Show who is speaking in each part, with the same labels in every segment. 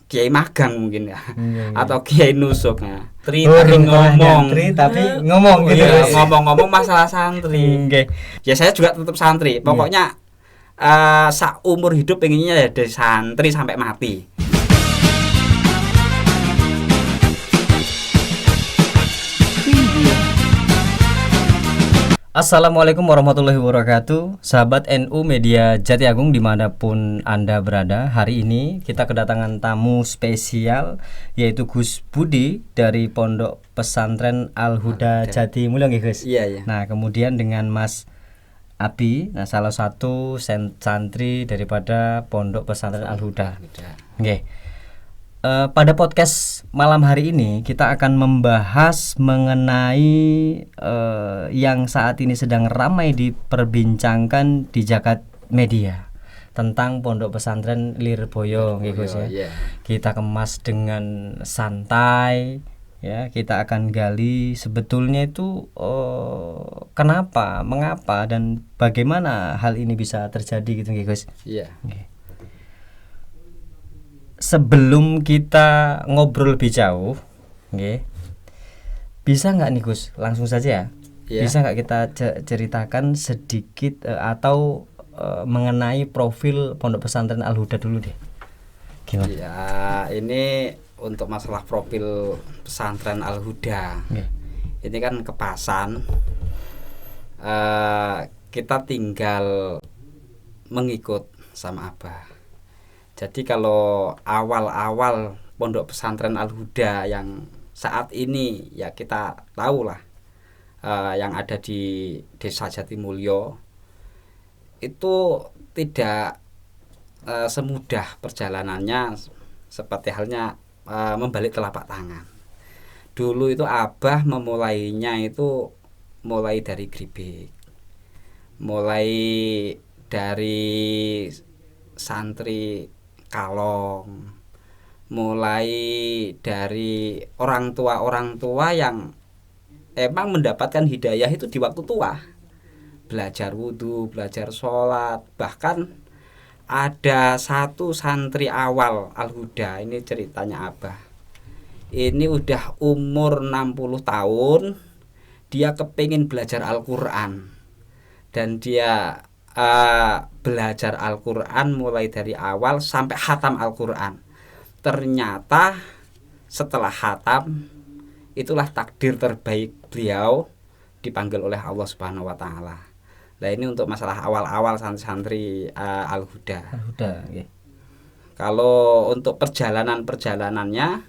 Speaker 1: kiai magang mungkin ya.
Speaker 2: Iya.
Speaker 1: Atau kiai nusuk ya. Tapi
Speaker 2: ngomong gitu.
Speaker 1: Iya, ngomong-ngomong masalah santri.
Speaker 2: Oke.
Speaker 1: Ya saya juga tetap santri. Pokoknya seumur hidup pengennya ya dari santri sampai mati.
Speaker 2: Assalamualaikum warahmatullahi wabarakatuh. Sahabat NU Media Jati Agung dimanapun Anda berada. Hari ini kita kedatangan tamu spesial, yaitu Gus Budi dari Pondok Pesantren Al-Huda Jati Mulyo nggih Gus.
Speaker 1: Iya.
Speaker 2: Nah kemudian dengan Mas Abi, salah satu santri daripada Pondok Pesantren Al-Huda. Oke. Pada podcast malam hari ini kita akan membahas mengenai yang saat ini sedang ramai diperbincangkan di jagat media tentang Pondok Pesantren Lirboyo, ya. Kita kemas dengan santai, ya. Kita akan gali sebetulnya itu kenapa, mengapa, dan bagaimana hal ini bisa terjadi, gitu, Gus.
Speaker 1: Iya.
Speaker 2: Okay. Sebelum kita ngobrol lebih jauh, bisa nggak nih Gus, langsung saja ya? Bisa nggak kita ceritakan sedikit atau mengenai profil Pondok Pesantren Al-Huda dulu deh? Gimana?
Speaker 1: Ya, ini untuk masalah profil Pesantren Al-Huda. Ini kan kepasan. Kita tinggal mengikut sama Abah. Jadi kalau awal-awal Pondok Pesantren Al-Huda yang saat ini ya kita tahulah yang ada di Desa Jatimulyo itu tidak semudah perjalanannya seperti halnya membalik telapak tangan. Dulu itu Abah memulainya itu mulai dari Gribik, mulai dari santri Kalong, mulai dari orang tua yang emang mendapatkan hidayah itu di waktu tua, belajar wudhu, belajar sholat. Bahkan ada satu santri awal Al-Huda, ini ceritanya Abah, ini udah umur 60 tahun, dia kepingin belajar Al-Quran, dan dia belajar Al-Quran mulai dari awal sampai khatam Al-Quran. Ternyata setelah khatam, itulah takdir terbaik beliau dipanggil oleh Allah Subhanahu wa Ta'ala. Nah, ini untuk masalah awal-awal santri Al-Huda. Kalau untuk perjalanannya,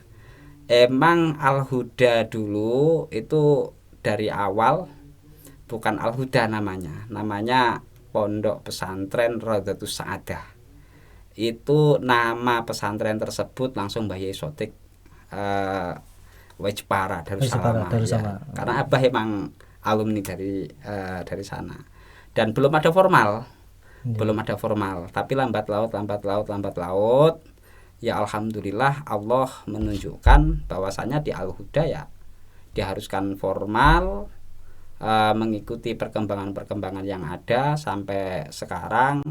Speaker 1: emang Al-Huda dulu itu dari awal bukan Al-Huda namanya Pondok Pesantren Raudhatus Saadah. Itu nama pesantren tersebut langsung Mbah Yai Sotik Wejpara Darussalam. Ya. Karena Abah emang alumni dari sana. Dan belum ada formal. Tapi lambat laut ya alhamdulillah Allah menunjukkan bahwasanya di Al-Huda ya diharuskan formal, mengikuti perkembangan yang ada sampai sekarang.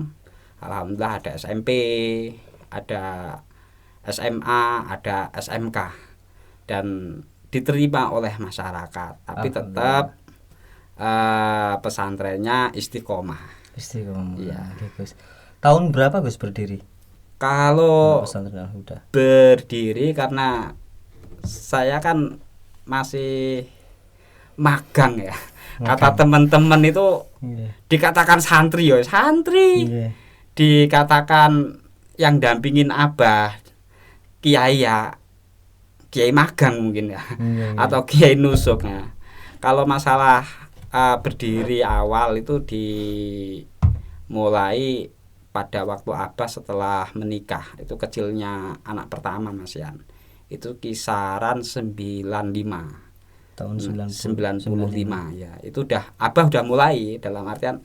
Speaker 1: Alhamdulillah ada SMP, ada SMA, ada SMK, dan diterima oleh masyarakat. Tapi tetap pesantrennya istiqomah.
Speaker 2: Iya. Gus. Tahun berapa Gus berdiri?
Speaker 1: Kalau
Speaker 2: pesantren Al-Huda
Speaker 1: berdiri karena saya kan masih magang ya. Kata teman-teman itu dikatakan santri. Dikatakan yang dampingin Abah kiai magang mungkin ya. Atau kiai nusuk ya. Kalau masalah berdiri awal itu dimulai pada waktu Abah setelah menikah. Itu kecilnya anak pertama Mas Yan. Itu kisaran 95. Tahun 95 ya. Itu Abah udah mulai, dalam artian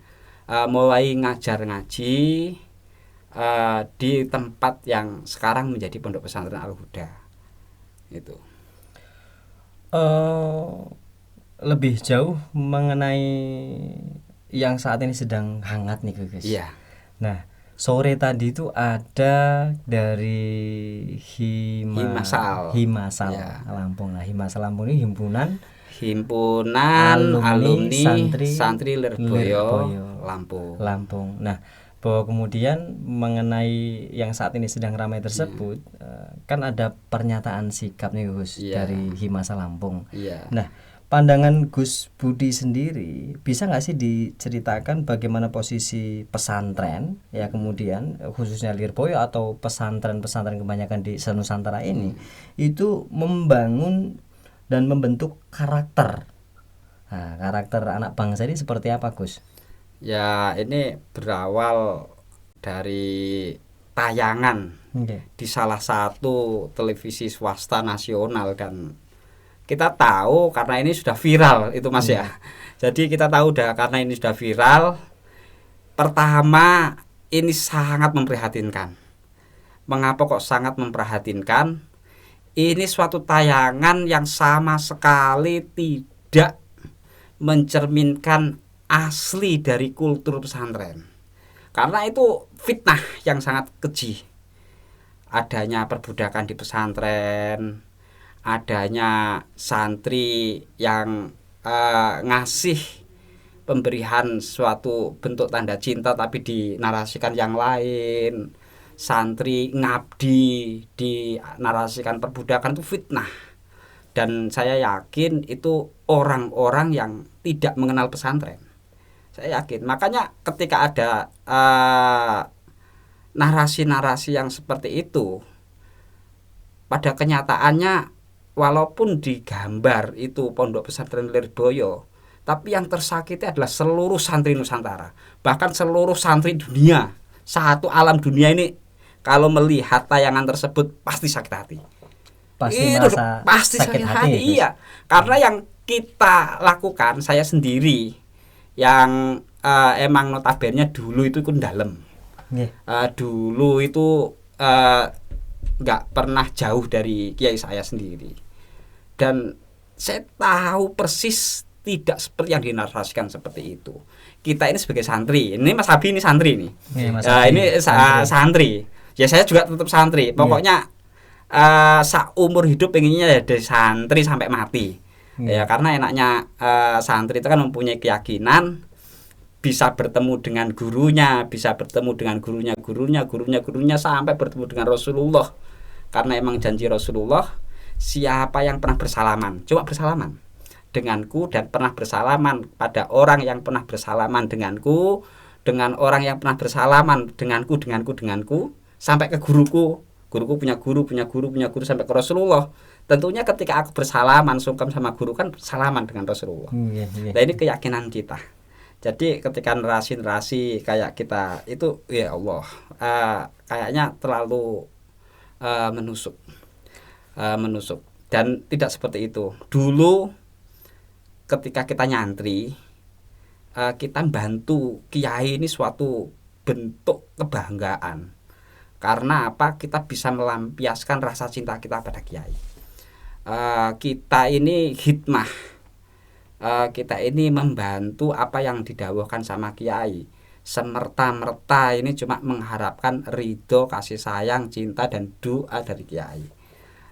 Speaker 1: mulai ngajar ngaji di tempat yang sekarang menjadi Pondok Pesantren Al-Huda. Itu.
Speaker 2: Lebih jauh mengenai yang saat ini sedang hangat nih Gus.
Speaker 1: Iya.
Speaker 2: Nah, sore tadi itu ada dari
Speaker 1: Himasal. Ya.
Speaker 2: Lampung. Nah, Himasal Lampung ini himpunan
Speaker 1: alumni
Speaker 2: santri
Speaker 1: Lirboyo
Speaker 2: Lampung.
Speaker 1: Lampung.
Speaker 2: Nah, bahwa kemudian mengenai yang saat ini sedang ramai tersebut, kan ada pernyataan sikap nih Gus dari Himasal Lampung. Nah, pandangan Gus Budi sendiri bisa nggak sih diceritakan bagaimana posisi pesantren ya kemudian khususnya Lirboyo atau pesantren-pesantren kebanyakan di Nusantara ini itu membangun dan membentuk karakter. Nah, karakter anak bangsa ini seperti apa, Gus?
Speaker 1: Ya, ini berawal dari tayangan di salah satu televisi swasta nasional, dan kita tahu karena ini sudah viral itu Mas ya. Jadi kita tahu karena ini sudah viral. Pertama, ini sangat memprihatinkan. Mengapa kok sangat memprihatinkan? Ini suatu tayangan yang sama sekali tidak mencerminkan asli dari kultur pesantren. Karena itu fitnah yang sangat keji. Adanya perbudakan di pesantren, adanya santri yang ngasih pemberian suatu bentuk tanda cinta tapi dinarasikan yang lain, santri ngabdi dinarasikan perbudakan, itu fitnah. Dan saya yakin itu orang-orang yang tidak mengenal pesantren, saya yakin. Makanya ketika ada narasi-narasi yang seperti itu, pada kenyataannya walaupun digambar itu pondok pesantren Lirboyo, tapi yang tersakiti adalah seluruh santri Nusantara, bahkan seluruh santri dunia. Satu alam dunia ini kalau melihat tayangan tersebut pasti sakit hati. Pasti sakit hati. Iya, karena yang kita lakukan, saya sendiri yang emang notabene dulu itu ikut dalam. Dulu itu nggak pernah jauh dari kiai saya sendiri, dan saya tahu persis tidak seperti yang dinarasikan seperti itu. Kita ini sebagai santri, ini Mas Abi ini santri nih, ini santri. Ya saya juga tetap santri. Pokoknya seumur hidup pengennya ya dari santri sampai mati. Ya karena enaknya santri itu kan mempunyai keyakinan bisa bertemu dengan gurunya, bisa bertemu dengan gurunya sampai bertemu dengan Rasulullah. Karena emang janji Rasulullah, siapa yang pernah bersalaman, coba bersalaman denganku dan pernah bersalaman pada orang yang pernah bersalaman denganku, dengan orang yang pernah bersalaman denganku sampai ke guruku punya guru sampai ke Rasulullah. Tentunya ketika aku bersalaman sungkem sama guru kan salaman dengan Rasulullah. Nah ini keyakinan kita. Jadi ketika narasi-narasi kayak kita itu, ya Allah, kayaknya terlalu menusuk dan tidak seperti itu. Dulu ketika kita nyantri, kita bantu kiai ini suatu bentuk kebanggaan. Karena apa? Kita bisa melampiaskan rasa cinta kita pada kiai. Kita ini hikmah, kita ini membantu apa yang didhawuhkan sama kiai. Semerta-merta ini cuma mengharapkan ridho, kasih sayang, cinta dan doa dari kiai.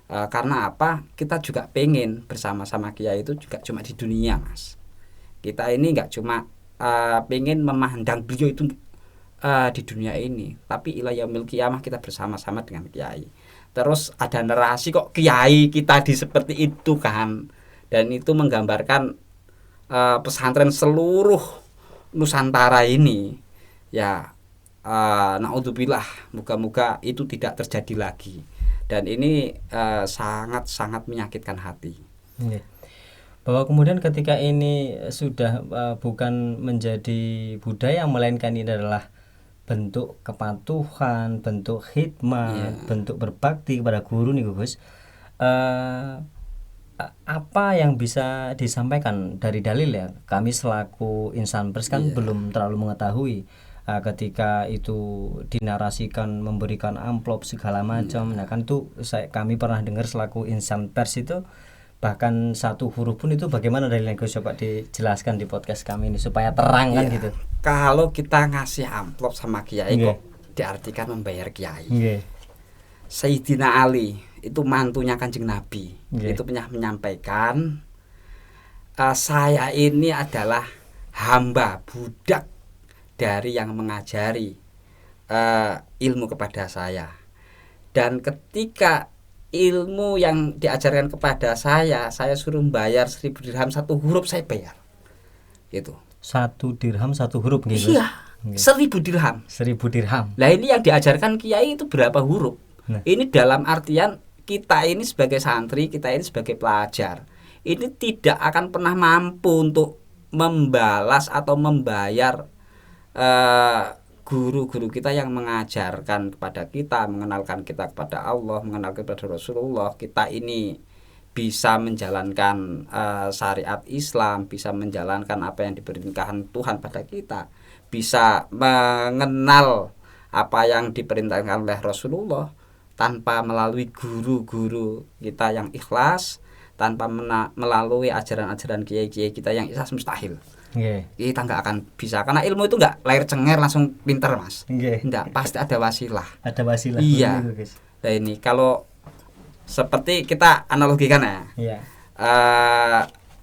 Speaker 1: Karena apa? Kita juga pengen bersama-sama kiai itu juga cuma di dunia, Mas. Kita ini nggak cuma pengen memandang beliau itu di dunia ini, tapi ila yaumil qiyamah kita bersama-sama dengan kiai. Terus ada narasi kok kiai kita di seperti itu kan, dan itu menggambarkan pesantren seluruh Nusantara ini. Ya naudzubillah, moga-moga itu tidak terjadi lagi. Dan ini sangat-sangat menyakitkan hati.
Speaker 2: Bahwa kemudian ketika ini sudah bukan menjadi budaya, melainkan ini adalah bentuk kepatuhan, bentuk khidmat, bentuk berbakti kepada guru nih Gus. Apa yang bisa disampaikan dari dalil ya? Kami selaku insan pers kan belum terlalu mengetahui ketika itu dinarasikan memberikan amplop segala macam. Nah kan tuh kami pernah dengar selaku insan pers itu bahkan satu huruf pun itu bagaimana dalilnya Gus, coba dijelaskan di podcast kami ini supaya terang kan gitu.
Speaker 1: Kalau kita ngasih amplop sama kiai kok diartikan membayar kiai.
Speaker 2: Nggih.
Speaker 1: Sayyidina Ali itu mantunya Kanjeng Nabi.
Speaker 2: Nggih.
Speaker 1: Itu pernah menyampaikan, saya ini adalah hamba budak dari yang mengajari ilmu kepada saya. Dan ketika ilmu yang diajarkan kepada saya suruh bayar 1000 dirham 1 huruf, saya bayar. Gitu.
Speaker 2: 1 dirham 1 huruf gitu.
Speaker 1: Iya. 1000 dirham.
Speaker 2: 1000 dirham.
Speaker 1: Lah ini yang diajarkan kiai itu berapa huruf?
Speaker 2: Nah.
Speaker 1: Ini dalam artian kita ini sebagai santri, kita ini sebagai pelajar, ini tidak akan pernah mampu untuk membalas atau membayar guru-guru kita yang mengajarkan kepada kita, mengenalkan kita kepada Allah, mengenalkan kepada Rasulullah. Kita ini bisa menjalankan syariat Islam, bisa menjalankan apa yang diperintahkan Tuhan pada kita, bisa mengenal apa yang diperintahkan oleh Rasulullah tanpa melalui guru-guru kita yang ikhlas, tanpa melalui ajaran-ajaran kiai-kiai kita yang ikhlas, mustahil.
Speaker 2: Nggih.
Speaker 1: Kita nggak akan bisa, karena ilmu itu nggak lahir cenger langsung pinter, Mas.
Speaker 2: Nggih.
Speaker 1: Nggak, pasti ada wasilah.
Speaker 2: Ada wasilah.
Speaker 1: Iya. Nah ini kalau seperti kita analogikan ya,
Speaker 2: Iya.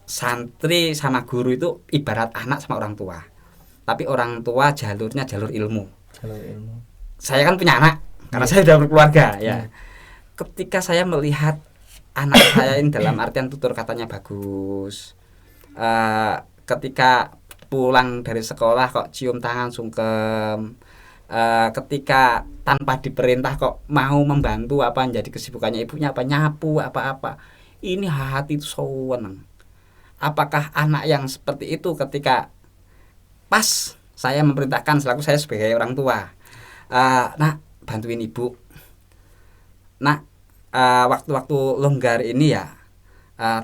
Speaker 1: santri sama guru itu ibarat anak sama orang tua. Tapi orang tua jalurnya jalur ilmu.
Speaker 2: Jalur ilmu.
Speaker 1: Saya kan punya anak, karena saya sudah berkeluarga ya. Ketika saya melihat anak saya ini dalam artian tutur katanya bagus, ketika pulang dari sekolah kok cium tangan sungkem, ketika tanpa diperintah kok mau membantu apa menjadi kesibukannya ibunya, apa nyapu apa-apa, ini hati itu seneng. Apakah anak yang seperti itu ketika pas saya memerintahkan selaku saya sebagai orang tua, nak bantuin ibu, nak waktu-waktu longgar ini ya,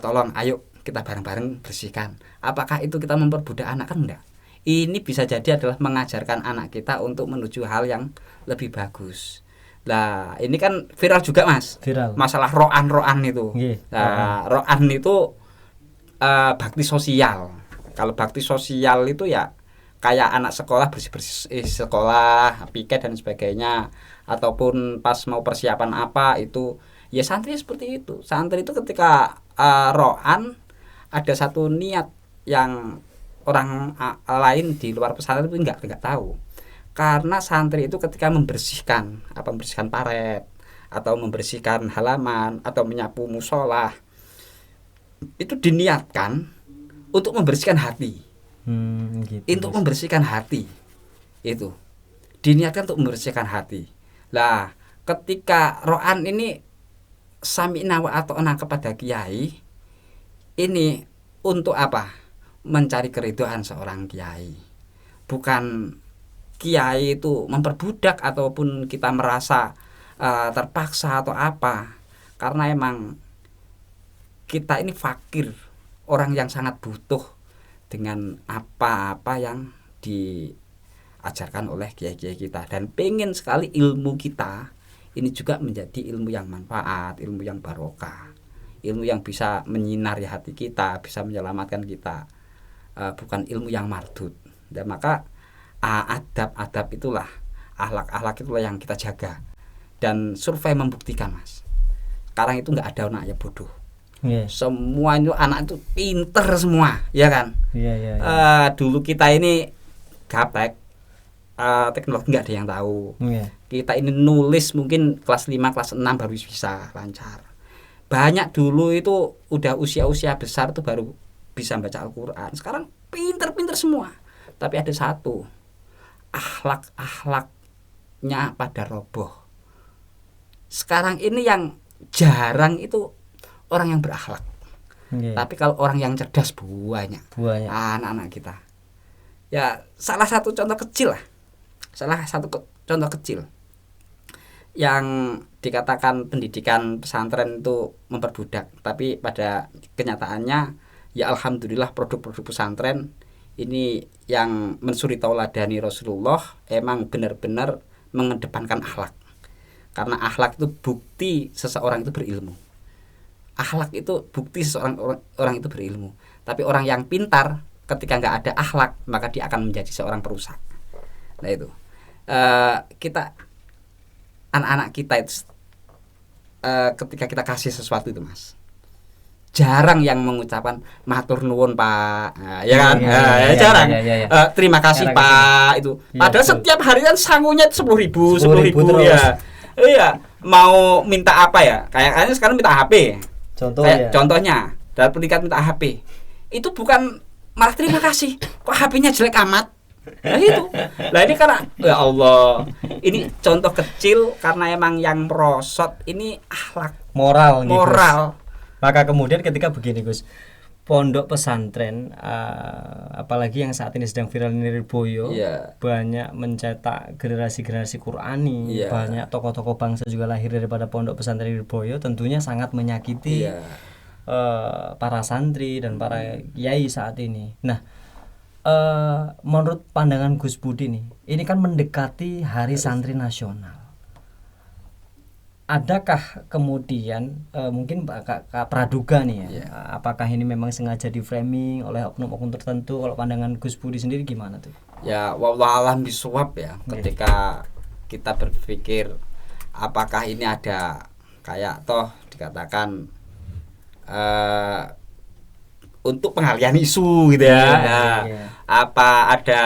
Speaker 1: tolong ayo kita bareng-bareng bersihkan. Apakah itu kita memperbudak anak? Kan enggak. Ini bisa jadi adalah mengajarkan anak kita untuk menuju hal yang lebih bagus. Nah ini kan viral juga, Mas.
Speaker 2: Viral.
Speaker 1: Masalah ro'an itu. Nah, ro'an itu bakti sosial. Kalau bakti sosial itu ya kayak anak sekolah bersih-bersih sekolah, piket dan sebagainya, ataupun pas mau persiapan apa itu, ya santri seperti itu. Santri itu ketika ro'an ada satu niat yang orang lain di luar pesantren itu nggak tahu. Karena santri itu ketika membersihkan paret atau membersihkan halaman atau menyapu musola, itu diniatkan untuk membersihkan hati.
Speaker 2: Gitu.
Speaker 1: Untuk membersihkan hati. Itu diniatkan untuk membersihkan hati. Lah, ketika ro'an ini sami'na wa ata'na kepada kiai, ini untuk apa? Mencari keridhaan seorang kiai. Bukan kiai itu memperbudak ataupun kita merasa terpaksa atau apa. Karena emang kita ini fakir, orang yang sangat butuh dengan apa-apa yang diajarkan oleh kiai-kiai kita, dan pengen sekali ilmu kita ini juga menjadi ilmu yang manfaat, ilmu yang barokah, ilmu yang bisa menyinari hati kita, bisa menyelamatkan kita, bukan ilmu yang mardud. Dan maka adab-adab itulah, akhlak-akhlak itulah yang kita jaga. Dan survei membuktikan, Mas, sekarang itu nggak ada anak yang bodoh. Semua itu anak itu pinter semua, ya kan? Dulu kita ini gaptek, teknologi nggak ada yang tahu. Kita ini nulis mungkin kelas 5, kelas 6 baru bisa lancar. Banyak dulu itu udah usia-usia besar tuh baru bisa baca Al-Quran. Sekarang pinter-pinter semua. Tapi ada satu, akhlak-akhlaknya pada roboh. Sekarang ini yang jarang itu orang yang berakhlak. Tapi kalau orang yang cerdas banyak. Anak-anak kita. Ya salah satu contoh kecil lah. Contoh kecil yang dikatakan pendidikan pesantren itu memperbudak, tapi pada kenyataannya ya alhamdulillah produk-produk pesantren ini yang mensuri tauladani Rasulullah emang benar-benar mengedepankan akhlak. Karena akhlak itu bukti seseorang itu berilmu. Akhlak itu bukti seseorang orang itu berilmu. Tapi orang yang pintar ketika nggak ada akhlak, maka dia akan menjadi seorang perusak. Nah itu. kita anak-anak kita itu ketika kita kasih sesuatu itu Mas, jarang yang mengucapkan matur nuwun Pak, ya kan? Jarang. Terima kasih jarang Pak itu. Padahal setiap hari kan sangunya 10.000 ya. Iya, mau minta apa ya? Kayaknya sekarang minta HP. Contohnya, dalam pernikahan minta HP. Itu bukan malah terima kasih. Kok HP-nya jelek amat? Nah itu. Nah ini karena ya Allah, ini contoh kecil karena emang yang merosot ini akhlak moral.
Speaker 2: Maka kemudian ketika begini Gus, pondok pesantren apalagi yang saat ini sedang viral ini Lirboyo, banyak mencetak generasi-generasi Qurani, banyak tokoh-tokoh bangsa juga lahir daripada pondok pesantren Lirboyo, tentunya sangat menyakiti para santri dan para kiai saat ini. Nah, menurut pandangan Gus Budi nih, ini kan mendekati Hari Santri Nasional. Adakah kemudian mungkin Kak praduga nih ya, apakah ini memang sengaja di framing oleh oknum-oknum tertentu? Kalau pandangan Gus Budi sendiri gimana tuh?
Speaker 1: Ya wallahualam bisawab ya. Ketika kita berpikir apakah ini ada kayak toh dikatakan untuk pengalihan isu gitu ya. Apa ada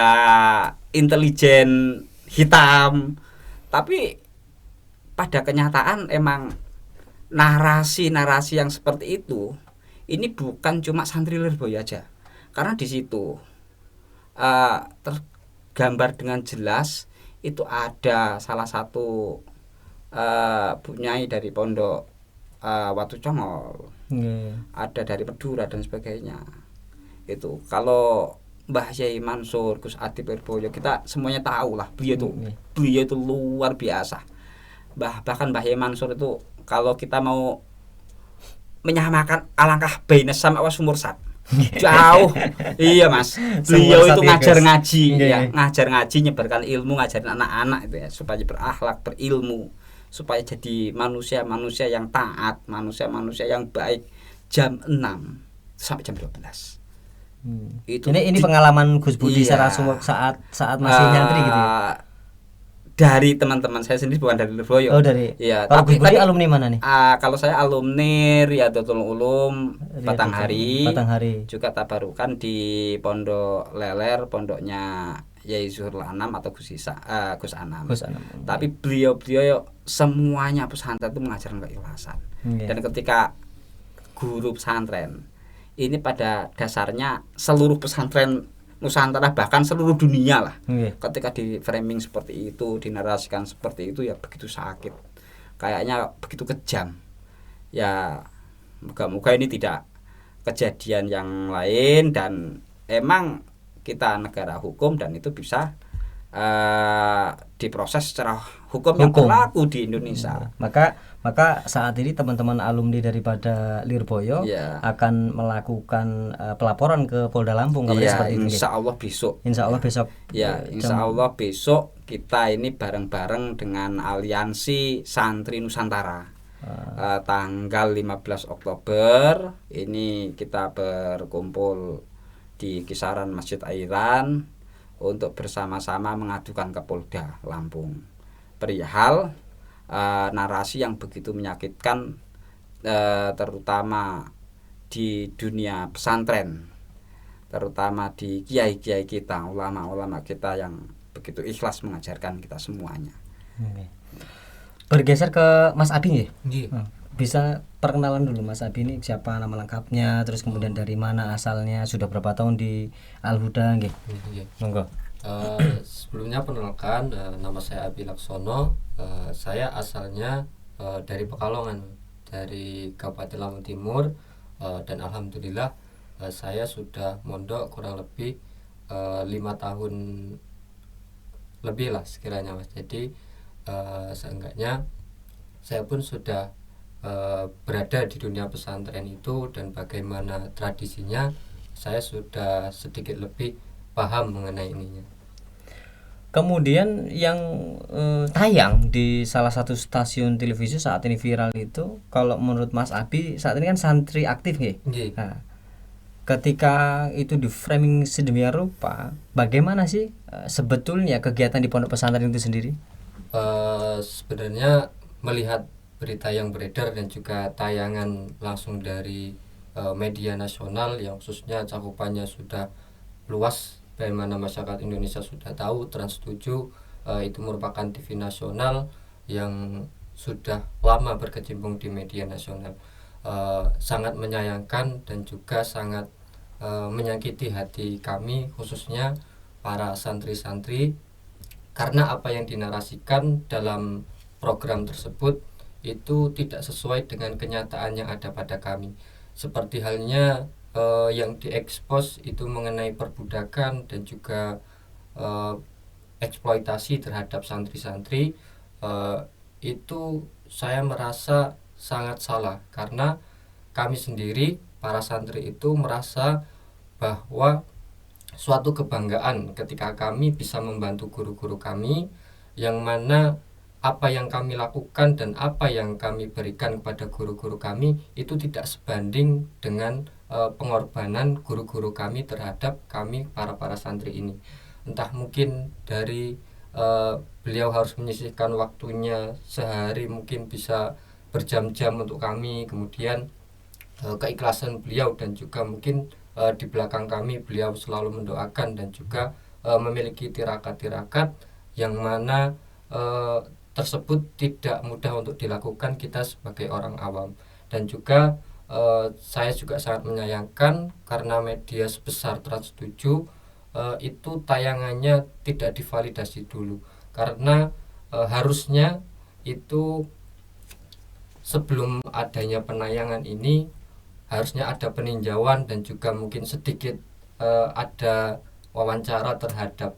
Speaker 1: intelijen hitam, tapi pada kenyataan emang narasi-narasi yang seperti itu ini bukan cuma santri Lirboyo aja, karena di situ tergambar dengan jelas itu ada salah satu bunyai dari pondok Watu Congol, ada dari Madura dan sebagainya. Itu kalau Mbah Yai Mansur, Gus Adib Lirboyo, kita semuanya tahu lah beliau itu luar biasa. Bahkan Mbah Yai Mansur itu kalau kita mau menyamakan alangkah baina sama wa sumursat jauh. Iya Mas, beliau itu ngajar ngaji ngajar ngaji, nyebarkan ilmu, ngajarin anak-anak itu ya supaya berakhlak, berilmu, supaya jadi manusia-manusia yang taat, manusia-manusia yang baik, jam 6 sampai jam 12. Itu
Speaker 2: ini pengalaman Gus Budi saat masih nyantri gitu ya.
Speaker 1: Dari teman-teman saya sendiri, bukan dari Lirboyo.
Speaker 2: Oh, dari.
Speaker 1: Ya,
Speaker 2: kalau Gus Budi alumni mana nih?
Speaker 1: Kalau saya alumni Riyadhatul Ulum Batanghari. Juga tabarukan di Pondok Leler, pondoknya Yai Zuhur Anam atau Gus Anam. Tapi beliau semuanya pesantren itu mengajarkan keikhlasan. Dan ketika guru pesantren ini pada dasarnya seluruh pesantren Nusantara, bahkan seluruh dunia lah, ketika di framing seperti itu, dinarasikan seperti itu, ya begitu sakit, kayaknya begitu kejam. Ya moga-moga ini tidak kejadian yang lain, dan emang kita negara hukum dan itu bisa diproses secara hukum yang berlaku di Indonesia.
Speaker 2: Maka saat ini teman-teman alumni daripada Lirboyo akan melakukan pelaporan ke Polda Lampung seperti ini.
Speaker 1: Insya Allah besok.
Speaker 2: Ya,
Speaker 1: insya Allah besok kita ini bareng-bareng dengan Aliansi Santri Nusantara. Tanggal 15 Oktober ini kita berkumpul di kisaran Masjid Airan untuk bersama-sama mengadukan ke Polda Lampung perihal narasi yang begitu menyakitkan, terutama di dunia pesantren, terutama di kiai-kiai kita, ulama-ulama kita yang begitu ikhlas mengajarkan kita semuanya.
Speaker 2: Bergeser ke Mas Abi ya? Bisa perkenalan dulu Mas Abi ini siapa, nama lengkapnya, terus kemudian dari mana asalnya, sudah berapa tahun di Al-Huda nggih? Monggo.
Speaker 3: Sebelumnya perkenalkan, nama saya Abi Laksono. Saya asalnya dari Pekalongan, dari Kabupaten Lampung Timur, dan alhamdulillah saya sudah mondok kurang lebih 5 tahun lebih lah sekiranya Mas. Jadi seenggaknya saya pun sudah berada di dunia pesantren itu, dan bagaimana tradisinya saya sudah sedikit lebih paham mengenai ininya.
Speaker 2: Kemudian yang tayang di salah satu stasiun televisi saat ini viral itu, kalau menurut Mas Abi saat ini kan santri aktif nggih?
Speaker 3: Nah,
Speaker 2: ketika itu di framing sedemikian rupa, bagaimana sih sebetulnya kegiatan di pondok pesantren itu sendiri?
Speaker 3: Sebenarnya melihat berita yang beredar dan juga tayangan langsung dari media nasional yang khususnya cakupannya sudah luas, bagaimana masyarakat Indonesia sudah tahu Trans7 itu merupakan TV nasional yang sudah lama berkecimpung di media nasional. Sangat menyayangkan dan juga sangat menyakiti hati kami, khususnya para santri-santri, karena apa yang dinarasikan dalam program tersebut itu tidak sesuai dengan kenyataan yang ada pada kami. Seperti halnya yang diekspos itu mengenai perbudakan dan juga eksploitasi terhadap santri-santri, itu saya merasa sangat salah, karena kami sendiri para santri itu merasa bahwa suatu kebanggaan ketika kami bisa membantu guru-guru kami, yang mana apa yang kami lakukan dan apa yang kami berikan kepada guru-guru kami itu tidak sebanding dengan pengorbanan guru-guru kami terhadap kami para santri ini. Entah mungkin dari beliau harus menyisihkan waktunya sehari, mungkin bisa berjam-jam untuk kami, kemudian keikhlasan beliau dan juga mungkin di belakang kami beliau selalu mendoakan dan juga memiliki tirakat-tirakat yang mana tersebut tidak mudah untuk dilakukan kita sebagai orang awam. Dan juga saya juga sangat menyayangkan karena media sebesar Trans7 itu tayangannya tidak divalidasi dulu, karena harusnya itu sebelum adanya penayangan ini harusnya ada peninjauan dan juga mungkin sedikit ada wawancara terhadap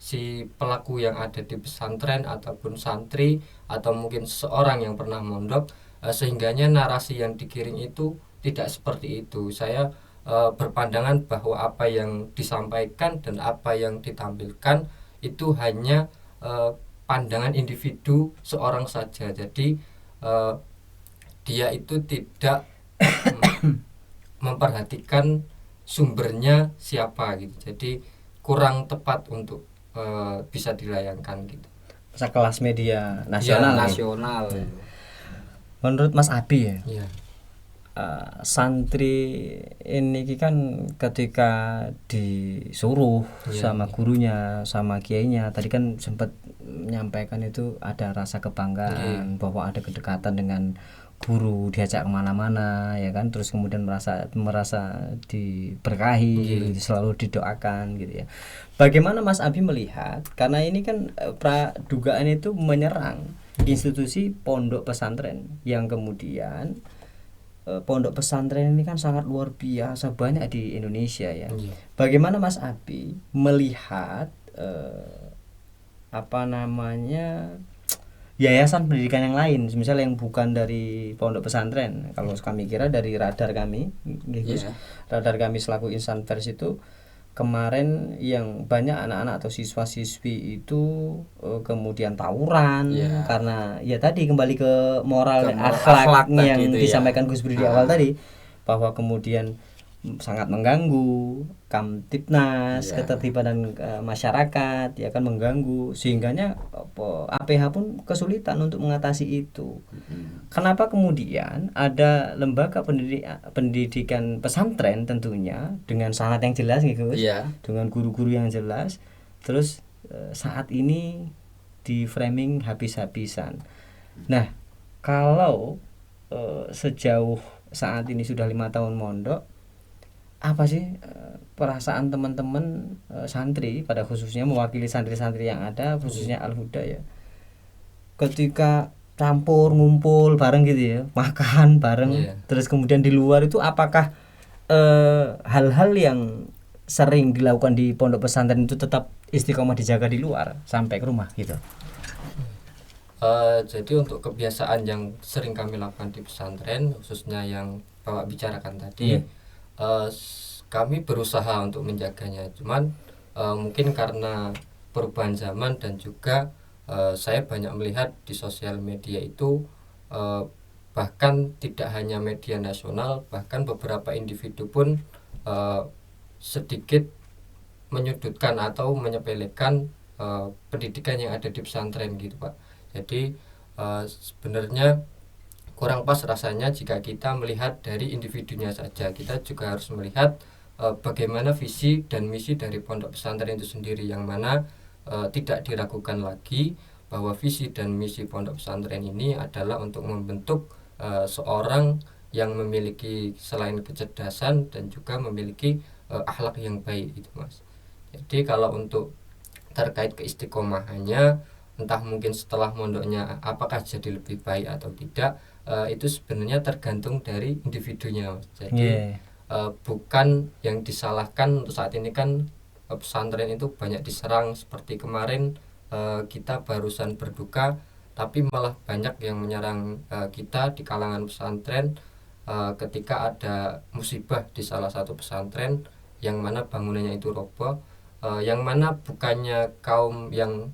Speaker 3: si pelaku yang ada di pesantren ataupun santri atau mungkin seseorang yang pernah mondok, sehingganya narasi yang dikirim itu tidak seperti itu. Saya berpandangan bahwa apa yang disampaikan dan apa yang ditampilkan itu hanya pandangan individu seorang saja. Jadi dia itu tidak memperhatikan sumbernya siapa gitu. Jadi kurang tepat untuk bisa dilayangkan gitu.
Speaker 2: Sekelas media nasional.
Speaker 1: Ya, nasional.
Speaker 2: Menurut Mas Abi ya,
Speaker 3: Iya.
Speaker 2: Santri ini kan ketika disuruh sama gurunya, sama kiainya, tadi kan sempat menyampaikan itu ada rasa kebanggaan bahwa ada kedekatan dengan guru, diajak kemana-mana ya kan, terus kemudian merasa diberkahi, selalu didoakan gitu ya. Bagaimana Mas Abi melihat, karena ini kan pradugaan itu menyerang institusi pondok pesantren, yang kemudian pondok pesantren ini kan sangat luar biasa banyak di Indonesia ya. Bagaimana Mas Abi melihat yayasan pendidikan yang lain, misalnya yang bukan dari pondok pesantren? Kalau kami kira dari radar kami, radar kami selaku insan pers itu kemarin yang banyak anak-anak atau siswa-siswi itu kemudian tawuran karena ya tadi kembali ke moral dan akhlak yang gitu disampaikan Gus Budi di awal tadi, bahwa kemudian sangat mengganggu Kamtibnas, ketertiban masyarakat, ya kan, mengganggu, sehingganya APH pun kesulitan untuk mengatasi itu. Kenapa kemudian ada lembaga pendidikan pesantren tentunya dengan syarat yang jelas gitu, dengan guru-guru yang jelas, terus saat ini di framing habis-habisan. Nah, kalau sejauh saat ini sudah 5 tahun mondok, apa sih perasaan teman-teman santri, pada khususnya mewakili santri-santri yang ada, khususnya Al-Huda ya, ketika campur ngumpul bareng gitu ya, makan bareng, terus kemudian di luar itu apakah hal-hal yang sering dilakukan di pondok pesantren itu tetap istiqomah dijaga di luar sampai ke rumah gitu?
Speaker 3: Jadi untuk kebiasaan yang sering kami lakukan di pesantren, khususnya yang Bapak bicarakan tadi, kami berusaha untuk menjaganya. Cuman mungkin karena perubahan zaman dan juga saya banyak melihat di sosial media itu, bahkan tidak hanya media nasional, bahkan beberapa individu pun sedikit menyudutkan atau menyepelekan pendidikan yang ada di pesantren gitu Pak. Jadi sebenarnya kurang pas rasanya jika kita melihat dari individunya saja. Kita juga harus melihat bagaimana visi dan misi dari pondok pesantren itu sendiri, yang mana tidak diragukan lagi bahwa visi dan misi pondok pesantren ini adalah untuk membentuk seorang yang memiliki selain kecerdasan dan juga memiliki akhlak yang baik itu Mas. Jadi kalau untuk terkait keistiqomahannya, entah mungkin setelah mondoknya apakah jadi lebih baik atau tidak, itu sebenarnya tergantung dari individunya Mas. Jadi bukan yang disalahkan untuk saat ini kan pesantren itu banyak diserang, seperti kemarin kita barusan berduka, tapi malah banyak yang menyerang kita di kalangan pesantren ketika ada musibah di salah satu pesantren yang mana bangunannya itu roboh, yang mana bukannya kaum yang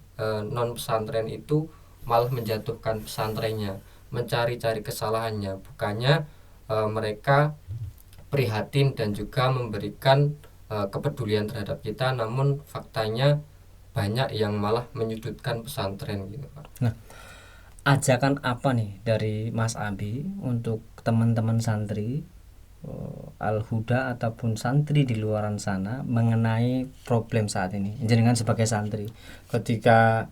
Speaker 3: non pesantren itu malah menjatuhkan pesantrennya, mencari-cari kesalahannya, bukannya mereka prihatin dan juga memberikan kepedulian terhadap kita, namun faktanya banyak yang malah menyudutkan pesantren gitu Pak.
Speaker 2: Nah, ajakan apa nih dari Mas Abi untuk teman-teman santri Al-Huda ataupun santri di luaran sana mengenai problem saat ini? Jenengan sebagai santri ketika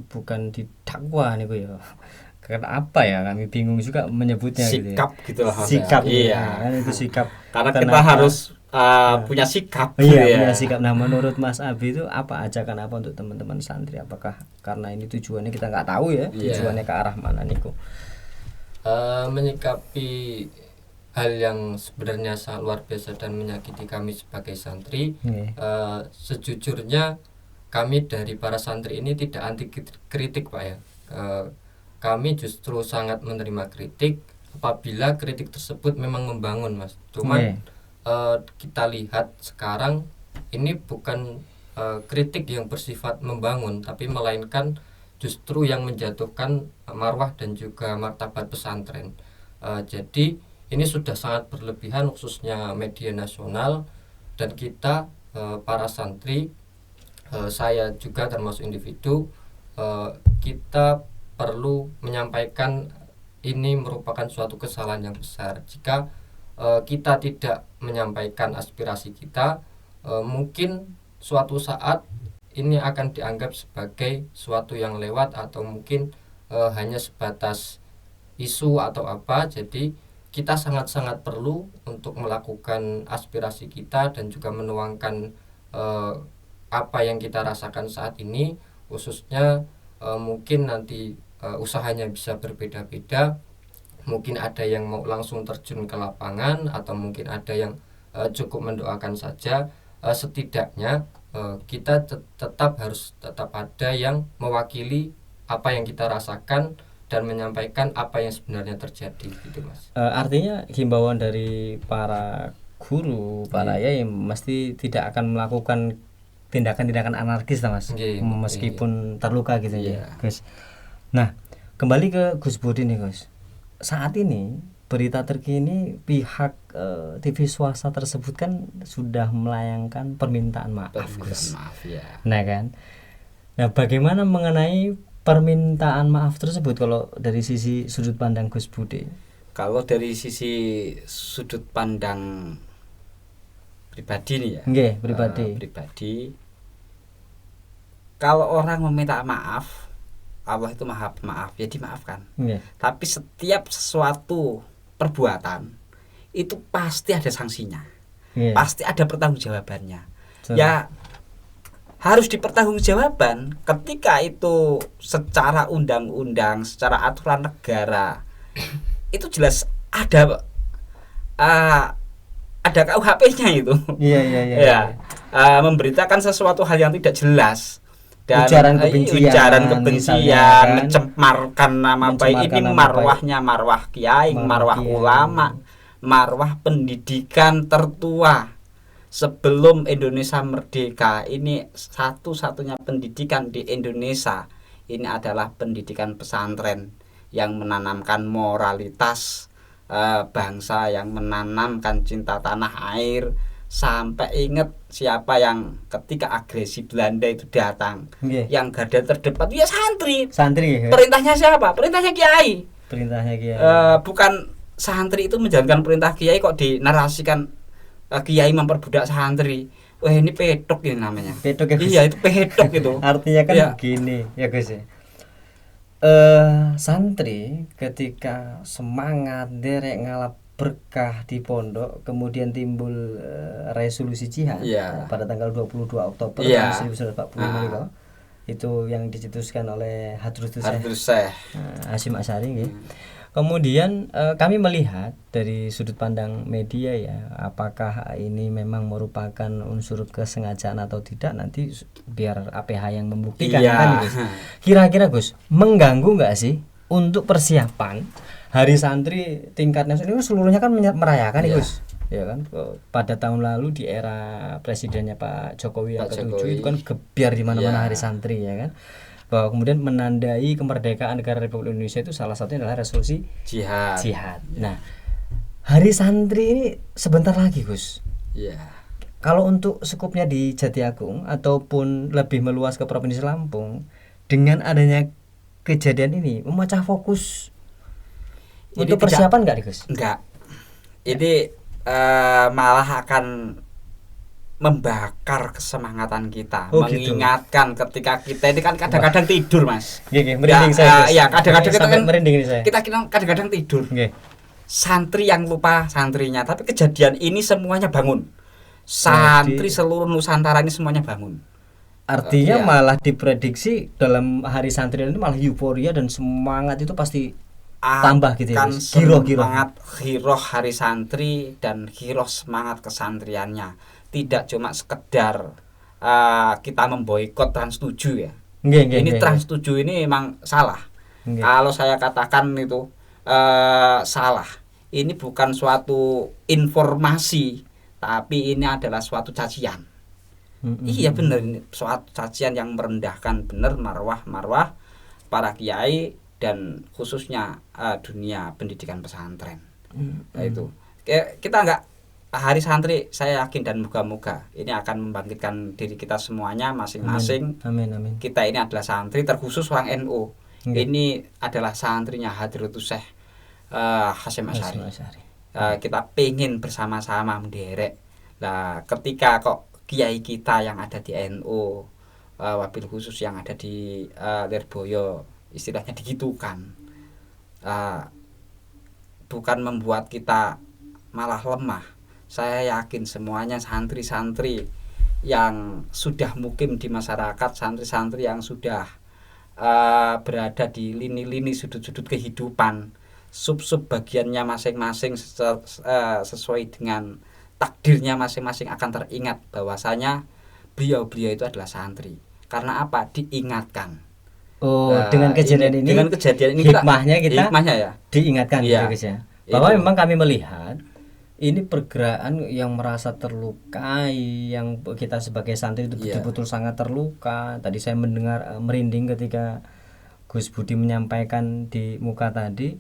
Speaker 2: bukan didakwa nih ya. Karena apa ya, kami bingung juga menyebutnya
Speaker 1: sikap
Speaker 2: gitu ya.
Speaker 1: Gitulah
Speaker 2: Sikap
Speaker 1: iya.
Speaker 2: Kan itu sikap.
Speaker 1: Karena kita harus punya sikap.
Speaker 2: Iya, punya sikap. Nah, menurut Mas Abi itu apa ajakan apa untuk teman-teman santri? Apakah karena ini tujuannya kita nggak tahu ya, tujuannya ke arah mana niku?
Speaker 3: Menyikapi hal yang sebenarnya sangat luar biasa dan menyakiti kami sebagai santri, sejujurnya kami dari para santri ini tidak anti kritik Pak ya. Kami justru sangat menerima kritik apabila kritik tersebut memang membangun Mas. Cuman kita lihat sekarang ini bukan kritik yang bersifat membangun, tapi melainkan justru yang menjatuhkan marwah dan juga martabat pesantren. Jadi ini sudah sangat berlebihan khususnya media nasional, dan kita para santri, saya juga termasuk individu, kita perlu menyampaikan ini merupakan suatu kesalahan yang besar. Jika kita tidak menyampaikan aspirasi kita, mungkin suatu saat ini akan dianggap sebagai suatu yang lewat atau mungkin hanya sebatas isu atau apa. Jadi kita sangat-sangat perlu untuk melakukan aspirasi kita dan juga menuangkan apa yang kita rasakan saat ini, khususnya mungkin nanti usahanya bisa berbeda-beda. Mungkin ada yang mau langsung terjun ke lapangan, atau mungkin ada yang cukup mendoakan saja. Setidaknya kita tetap ada yang mewakili apa yang kita rasakan dan menyampaikan apa yang sebenarnya terjadi gitu Mas.
Speaker 2: Artinya himbauan dari para guru, para yai mesti tidak akan melakukan tindakan-tindakan anarkis Mas, meskipun terluka gitu ya Gus. Nah, kembali ke Gus Budi nih Gus. Saat ini berita terkini pihak TV swasta tersebut kan sudah melayangkan permintaan maaf Gus. Nah kan, nah bagaimana mengenai permintaan maaf tersebut kalau dari sisi sudut pandang Gus Budi?
Speaker 1: Kalau dari sisi sudut pandang pribadi nih ya, pribadi, kalau orang meminta maaf, Allah itu maha pemaaf, ya dimaafkan. Tapi setiap sesuatu perbuatan itu pasti ada sanksinya, pasti ada pertanggungjawabannya. Ya harus dipertanggungjawaban ketika itu secara undang-undang, secara aturan negara itu jelas ada KUHP-nya itu. Memberitakan sesuatu hal yang tidak jelas. Dan ujaran kebencian, mencemarkan nama baik, ini marwahnya marwah kiai, marwah ulama, marwah pendidikan tertua sebelum Indonesia merdeka. Ini satu-satunya pendidikan di Indonesia, ini adalah pendidikan pesantren yang menanamkan moralitas, bangsa yang menanamkan cinta tanah air, sampai ingat siapa yang ketika agresi Belanda itu datang, yang garda terdepan ya santri.
Speaker 2: Ya?
Speaker 1: Perintahnya siapa? Perintahnya kiai. Bukan santri itu menjalankan perintah kiai kok dinarasikan kiai memperbudak santri. Wah, ini pedok ini namanya.
Speaker 2: Pedok ya, Gus?
Speaker 1: Iya, itu pedok itu.
Speaker 2: Artinya kan begini ya Gus ya. Santri ketika semangat derek ngalap berkah di pondok, kemudian timbul resolusi jihad pada tanggal 22 Oktober tahun 1945 itu yang dicetuskan oleh Hadrutus Syekh Hasyim Asy'ari. Kemudian kami melihat dari sudut pandang media ya, apakah ini memang merupakan unsur kesengajaan atau tidak, nanti biar APH yang membuktikan kan Gus. Kira-kira Gus, mengganggu nggak sih untuk persiapan Hari Santri tingkat nasional? Ini seluruhnya kan merayakan Gus. Ya kan, pada tahun lalu di era presidennya Pak Jokowi yang ke-7 itu kan gebyar di mana-mana Hari Santri ya kan. Bahwa kemudian menandai kemerdekaan negara Republik Indonesia itu salah satunya adalah resolusi jihad. Nah, Hari Santri ini sebentar lagi Gus. Kalau untuk skupnya di Jatiagung ataupun lebih meluas ke Provinsi Lampung, dengan adanya kejadian ini memecah fokus ini untuk persiapan nggak Gus?
Speaker 1: Enggak. Ini malah akan membakar kesemangatan kita, mengingatkan gitu. Ketika kita ini kan kadang-kadang tidur Mas.
Speaker 2: Merinding saya.
Speaker 1: Iya, kadang-kadang kita kan
Speaker 2: merinding saya.
Speaker 1: Kita kadang-kadang tidur. Santri yang lupa santrinya, tapi kejadian ini semuanya bangun. Santri seluruh Nusantara ini semuanya bangun.
Speaker 2: Artinya malah diprediksi dalam Hari Santri ini malah euforia dan semangat itu pasti tambah gitu ya.
Speaker 1: Semangat giroh Hari Santri dan giroh semangat kesantriannya. Tidak cuma sekedar kita memboikot Trans 7 ya. Trans 7 ini memang salah. Kalau saya katakan itu salah. Ini bukan suatu informasi, tapi ini adalah suatu cacian. Iya benar, ini suatu cacian yang merendahkan benar marwah para kiai dan khususnya dunia pendidikan pesantren. Nah, itu kita enggak Hari Santri, saya yakin dan moga-moga ini akan membangkitkan diri kita semuanya masing-masing.
Speaker 2: Amin.
Speaker 1: Kita ini adalah santri, terkhusus orang NU. Ini adalah santrinya Hadrutus Syekh Hasyim Asy'ari. Kita pengen bersama-sama menderek. Nah, ketika kok kiai kita yang ada di NU, wabil khusus yang ada di Lirboyo, istilahnya digitukan, bukan membuat kita malah lemah. Saya yakin semuanya santri-santri yang sudah mukim di masyarakat, santri-santri yang sudah berada di lini-lini sudut-sudut kehidupan, sub-sub bagiannya masing-masing sesuai dengan takdirnya masing-masing akan teringat bahwasanya beliau-beliau itu adalah santri. Karena apa? Diingatkan.
Speaker 2: Dengan kejadian ini hikmahnya ya diingatkan gitu guys ya. Bahwa memang kami melihat ini pergerakan yang merasa terlukai, yang kita sebagai santri itu betul-betul sangat terluka. Tadi saya mendengar merinding ketika Gus Budi menyampaikan di muka tadi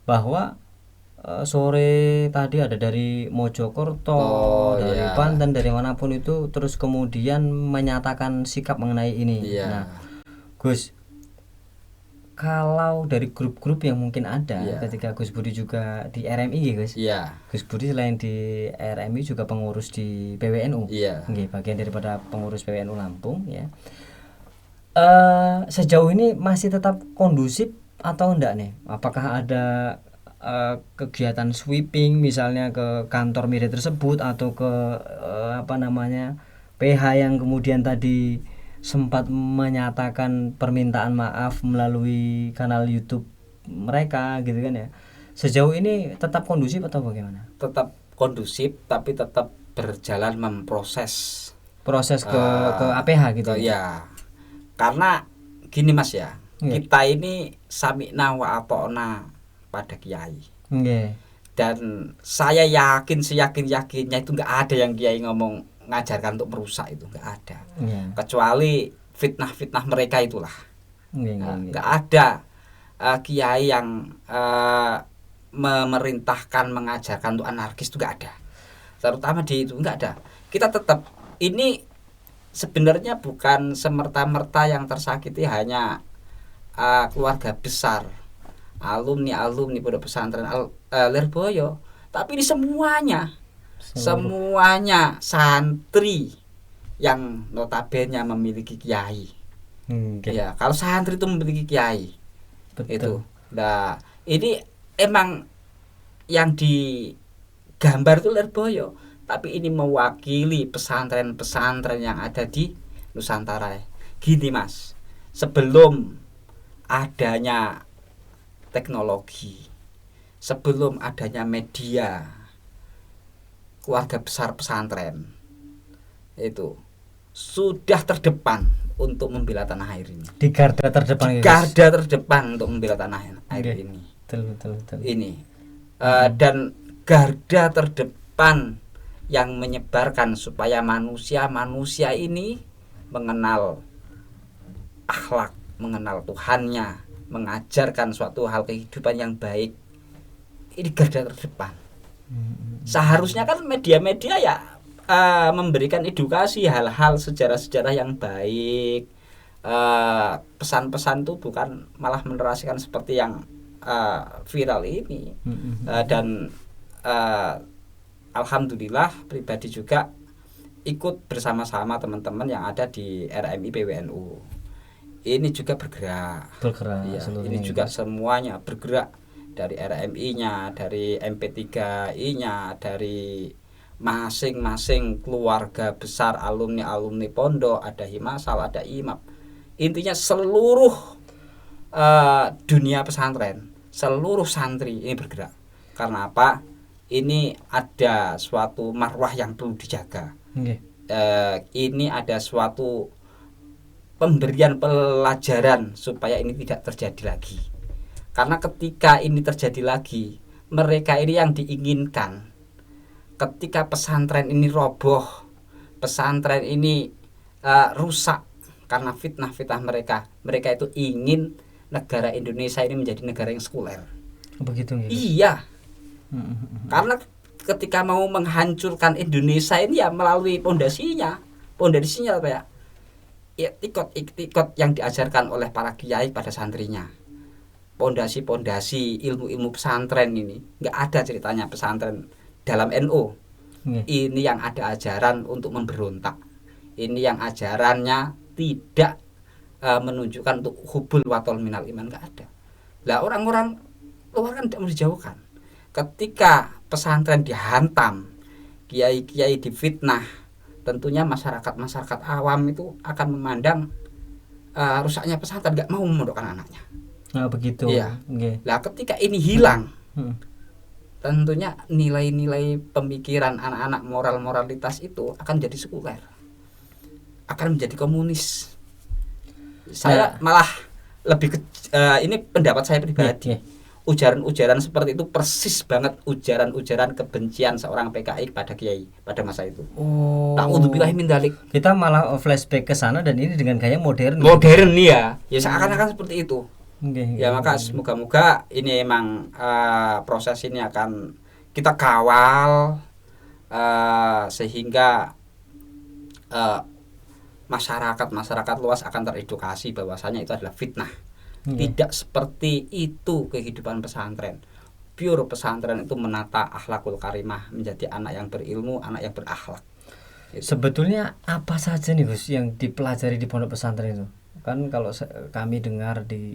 Speaker 2: bahwa sore tadi ada dari Mojokerto, dari Banten, dari manapun itu, terus kemudian menyatakan sikap mengenai ini. Nah, Gus, kalau dari grup-grup yang mungkin ada ketika Gus Budi juga di RMI ya Gus. Gus Budi selain di RMI juga pengurus di PWNU. Bagian daripada pengurus PWNU Lampung ya. Sejauh ini masih tetap kondusif atau enggak nih? Apakah ada kegiatan sweeping misalnya ke kantor media tersebut atau ke PH yang kemudian tadi sempat menyatakan permintaan maaf melalui kanal YouTube mereka gitu kan ya. Sejauh ini tetap kondusif atau bagaimana?
Speaker 1: Tetap kondusif, tapi tetap berjalan memproses
Speaker 2: ke APH gitu
Speaker 1: ya. Karena gini Mas ya, kita ini sami'na wa ata'na pada kiai. Dan saya yakin seyakin-yakinnya itu enggak ada yang kiai ngomong ngajarkan untuk merusak, itu enggak ada. Kecuali fitnah-fitnah mereka itulah. Enggak ada kiai yang memerintahkan mengajarkan untuk anarkis itu nggak ada, terutama di itu nggak ada. Kita tetap ini sebenarnya bukan semerta-merta yang tersakiti hanya keluarga besar, alumni pondok pesantren Lirboyo, tapi ini semuanya santri yang notabene memiliki kiai. Ya, kalau santri itu memiliki kiai.
Speaker 2: Betul.
Speaker 1: Itu. Nah, ini emang yang digambar itu Lirboyo, tapi ini mewakili pesantren-pesantren yang ada di Nusantara. Gini Mas, sebelum adanya teknologi, sebelum adanya media, keluarga besar pesantren itu sudah terdepan untuk membela tanah air ini.
Speaker 2: Di garda terdepan.
Speaker 1: Garda terdepan untuk membela tanah air ini.
Speaker 2: Betul.
Speaker 1: Ini dan garda terdepan yang menyebarkan supaya manusia ini mengenal akhlak, mengenal Tuhannya, mengajarkan suatu hal kehidupan yang baik. Ini garda terdepan. Seharusnya kan media-media ya memberikan edukasi hal-hal sejarah-sejarah yang baik. Pesan-pesan itu bukan malah menerasikan seperti yang viral ini. Dan alhamdulillah pribadi juga ikut bersama-sama teman-teman yang ada di RMI PWNU. Ini juga bergerak ya, ini juga semuanya bergerak, dari RMI-nya, dari MP3I-nya, dari masing-masing keluarga besar alumni pondok, ada Himasal, ada IMAP. Intinya seluruh dunia pesantren, seluruh santri ini bergerak. Karena apa? Ini ada suatu marwah yang perlu dijaga. Ini ada suatu pemberian pelajaran supaya ini tidak terjadi lagi. Karena ketika ini terjadi lagi, mereka ini yang diinginkan. Ketika pesantren ini roboh, pesantren ini rusak karena fitnah-fitnah mereka itu ingin negara Indonesia ini menjadi negara yang sekuler.
Speaker 2: Begitu ya?
Speaker 1: Iya. Karena ketika mau menghancurkan Indonesia ini ya melalui pondasinya apa ya? Ya iktikot yang diajarkan oleh para kiai pada santrinya. Pondasi ilmu pesantren ini nggak ada ceritanya pesantren dalam NU. Ini yang ada ajaran untuk memberontak. Ini yang ajarannya tidak menunjukkan untuk hubul watol minal iman, nggak ada. Lah orang-orang luar kan tidak mau dijauhkan. Ketika pesantren dihantam, kiai-kiai difitnah, tentunya masyarakat awam itu akan memandang rusaknya pesantren, nggak mau memondokkan anaknya.
Speaker 2: Nah begitu.
Speaker 1: Iya. Lah ketika ini hilang, tentunya nilai-nilai pemikiran anak-anak moralitas itu akan jadi sekuler, akan menjadi komunis. Saya malah lebih ini pendapat saya pribadi. Ujaran-ujaran seperti itu persis banget ujaran-ujaran kebencian seorang PKI pada kiai pada masa itu. Ta'udzubillahi min dzalik.
Speaker 2: Kita malah flashback ke sana dan ini dengan gaya modern.
Speaker 1: Modern ya. Ya seakan-akan seperti itu. Ya maka semoga-moga ini emang proses ini akan kita kawal sehingga masyarakat luas akan teredukasi bahwasanya itu adalah fitnah. Tidak seperti itu kehidupan pesantren. Pure pesantren itu menata akhlakul karimah, menjadi anak yang berilmu, anak yang berakhlak.
Speaker 2: Sebetulnya apa saja nih Gus yang dipelajari di pondok pesantren itu? Kan kalau kami dengar di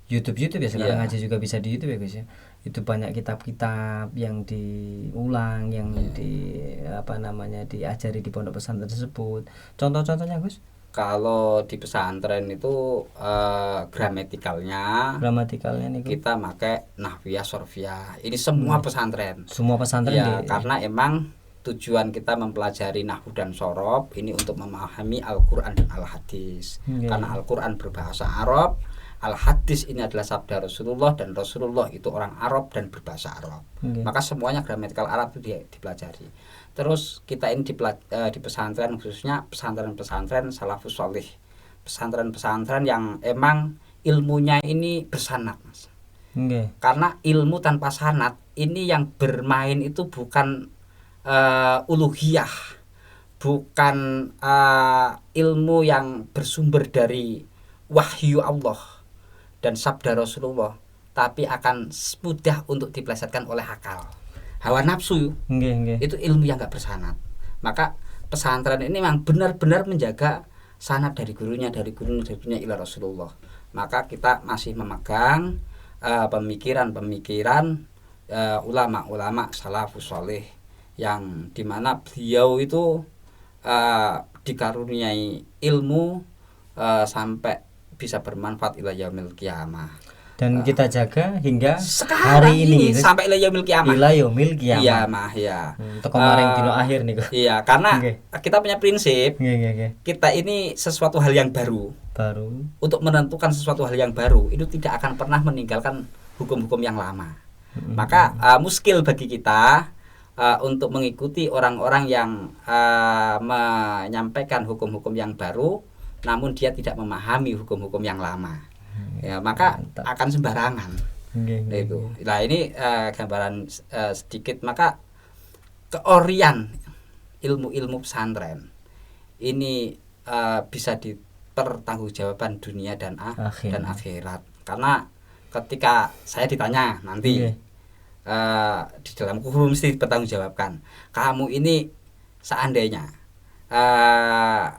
Speaker 2: YouTube ya sekarang ngaji juga bisa di YouTube ya Gus ya. Itu banyak kitab-kitab yang diulang, yang diajari di pondok pesantren tersebut. Contoh-contohnya Gus?
Speaker 1: Kalau di pesantren itu gramatikalnya nih kita pakai nahwiyah, sorfiyah. Ini semua pesantren.
Speaker 2: Semua pesantren
Speaker 1: ya, karena emang tujuan kita mempelajari nahwu dan sorof ini untuk memahami Al-Quran dan Al-Hadis. Karena Al-Quran berbahasa Arab, Al-Hadis ini adalah sabda Rasulullah, dan Rasulullah itu orang Arab dan berbahasa Arab. Maka semuanya gramatikal Arab itu dipelajari. Terus kita ini di pesantren, khususnya pesantren-pesantren salafus sholih, pesantren-pesantren yang emang ilmunya ini bersanad Mas.
Speaker 2: Nggih.
Speaker 1: Karena ilmu tanpa sanad ini yang bermain itu bukan uluhiyah, bukan ilmu yang bersumber dari wahyu Allah dan sabda Rasulullah, tapi akan mudah untuk dipelesetkan oleh akal, hawa nafsu.
Speaker 2: Nggih.
Speaker 1: Itu ilmu yang gak bersanad. Maka pesantren ini memang benar-benar menjaga sanad dari gurunya ila Rasulullah. Maka kita masih memegang pemikiran ulama-ulama salafus saleh, yang dimana beliau itu dikaruniai ilmu sampai bisa bermanfaat ila yaumil qiyamah.
Speaker 2: Dan kita jaga hingga
Speaker 1: Sekarang
Speaker 2: hari ini
Speaker 1: sampai ila yaumil qiyamah.
Speaker 2: ila yaumil
Speaker 1: Iya,
Speaker 2: qiyamah.
Speaker 1: mah ya.
Speaker 2: Untuk kemarin dino akhir nih kok.
Speaker 1: Iya, karena
Speaker 2: Nggih.
Speaker 1: kita punya prinsip,
Speaker 2: Nggih.
Speaker 1: kita ini sesuatu hal yang baru.
Speaker 2: Baru.
Speaker 1: Untuk menentukan sesuatu hal yang baru itu tidak akan pernah meninggalkan hukum-hukum yang lama. Maka muskil bagi kita untuk mengikuti orang-orang yang menyampaikan hukum-hukum yang baru namun dia tidak memahami hukum-hukum yang lama. Ya, maka
Speaker 2: Mantap.
Speaker 1: akan sembarangan.
Speaker 2: Nggih.
Speaker 1: Itu. Nah, ini gambaran sedikit. Maka keorian ilmu-ilmu pesantren ini bisa dipertanggungjawaban dunia dan akhirat. Karena ketika saya ditanya nanti di dalam kubur mesti dipertanggungjawabkan. Kamu ini seandainya